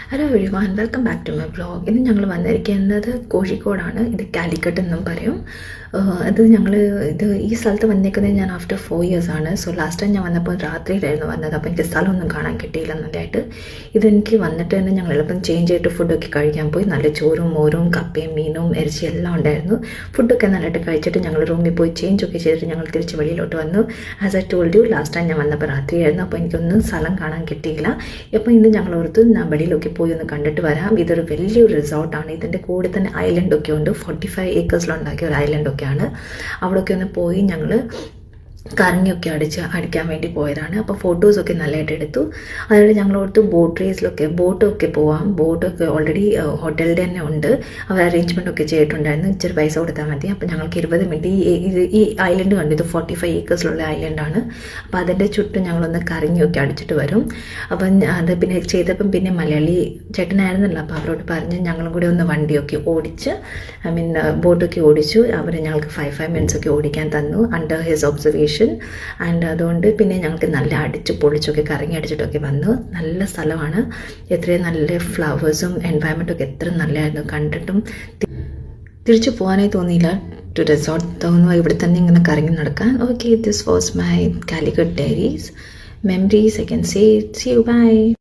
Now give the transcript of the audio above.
Hello everyone, welcome back to my vlog. ഇന്ന് ഞങ്ങൾ വന്നിരിക്കുന്നത് കോഴിക്കോടാണ്. ഇത് കാലിക്കട്ട് എന്നും പറയും. ഈ സ്ഥലത്ത് വന്നിരിക്കുന്നത് ഞാൻ ആഫ്റ്റർ 4 years ആണ്. സോ ലാസ്റ്റ് ടൈം ഞാൻ വന്നപ്പോൾ രാത്രിയിലായിരുന്നു വന്നത്. അപ്പോൾ എനിക്ക് സ്ഥലമൊന്നും കാണാൻ കിട്ടിയില്ല നല്ലതായിട്ട്. ഇതെനിക്ക് വന്നിട്ട് തന്നെ ഞങ്ങൾ എളുപ്പം ചേഞ്ച് ചെയ്തിട്ട് ഫുഡൊക്കെ കഴിക്കാൻ പോയി. നല്ല ചോറും മോരും കപ്പയും മീനും ഇറച്ചി എല്ലാം ഉണ്ടായിരുന്നു. ഫുഡൊക്കെ നല്ലതായിട്ട് കഴിച്ചിട്ട് ഞങ്ങൾ റൂമിൽ പോയി ചേഞ്ച് ഒക്കെ ചെയ്തിട്ട് ഞങ്ങൾ തിരിച്ച് വെളിയിലോട്ട് വന്നു. As I told you, last time ഞാൻ വന്നപ്പോൾ രാത്രിയായിരുന്നു. അപ്പോൾ എനിക്കൊന്നും സ്ഥലം കാണാൻ കിട്ടിയില്ല. അപ്പോൾ ഇന്ന് ഞങ്ങൾ ഓർത്ത് ഞാൻ വെളിയിലൊക്കെ പോയി ഒന്ന് കണ്ടിട്ട് വരാം. ഇതൊരു വലിയൊരു റിസോർട്ടാണ്. ഇതിൻ്റെ കൂടെ തന്നെ ഐലൻഡൊക്കെ ഉണ്ട്. 45 ഏക്കേഴ്സിലുണ്ടാക്കിയ ഒരു ഐലൻഡൊക്കെയാണ്. അവിടെയൊക്കെ ഒന്ന് പോയി ഞങ്ങൾ കറങ്ങിയൊക്കെ അടിക്കാൻ വേണ്ടി പോയതാണ്. അപ്പോൾ ഫോട്ടോസൊക്കെ നല്ലതായിട്ട് എടുത്തു. അതുകൊണ്ട് ഞങ്ങളോടത്ത് ബോട്ടൊക്കെ പോവാം. ബോട്ടൊക്കെ ഓൾറെഡി ഹോട്ടലിൽ തന്നെ ഉണ്ട്. അവർ അറേഞ്ച്മെൻറ്റൊക്കെ ചെയ്തിട്ടുണ്ടായിരുന്നു. ഇച്ചിരി പൈസ കൊടുത്താൽ മതി. അപ്പോൾ ഞങ്ങൾക്ക് 20 മിനിറ്റ് ഈ ഐലൻഡ് കണ്ടു. ഇത് 45 ഏക്കേഴ്സിലുള്ള ഐലൻഡാണ്. അപ്പോൾ അതിൻ്റെ ചുറ്റും ഞങ്ങളൊന്ന് കറങ്ങിയൊക്കെ അടിച്ചിട്ട് വരും. അപ്പം അത് പിന്നെ ചെയ്തപ്പം പിന്നെ മലയാളി ചേട്ടനായിരുന്നല്ലോ. അപ്പോൾ അവരോട് പറഞ്ഞ് ഞങ്ങളും കൂടി ഒന്ന് വണ്ടിയൊക്കെ ഓടിച്ച് ബോട്ടൊക്കെ ഓടിച്ചു. അവർ ഞങ്ങൾക്ക് 5 minutes ഒക്കെ ഓടിക്കാൻ തന്നു അണ്ടർ ഹിസ് ഒബ്സർവേഷൻ. ആൻഡ് അതുകൊണ്ട് പിന്നെ ഞങ്ങൾക്ക് നല്ല അടിച്ച് പൊളിച്ചൊക്കെ കറങ്ങി അടിച്ചിട്ടൊക്കെ വന്നു. നല്ല സ്ഥലമാണ്. എത്രയും നല്ല ഫ്ലവേഴ്സും എൻവയറമെൻറ്റൊക്കെ എത്ര നല്ലതായിരുന്നു. കണ്ടിട്ടും തിരിച്ചു പോകാനായി തോന്നിയില്ല. ടു റിസോർട്ട് തോന്നുന്നു ഇവിടെ തന്നെ ഇങ്ങനെ കറങ്ങി നടക്കാൻ. Okay, this was my Calicut diaries memories. I can say see you, bye.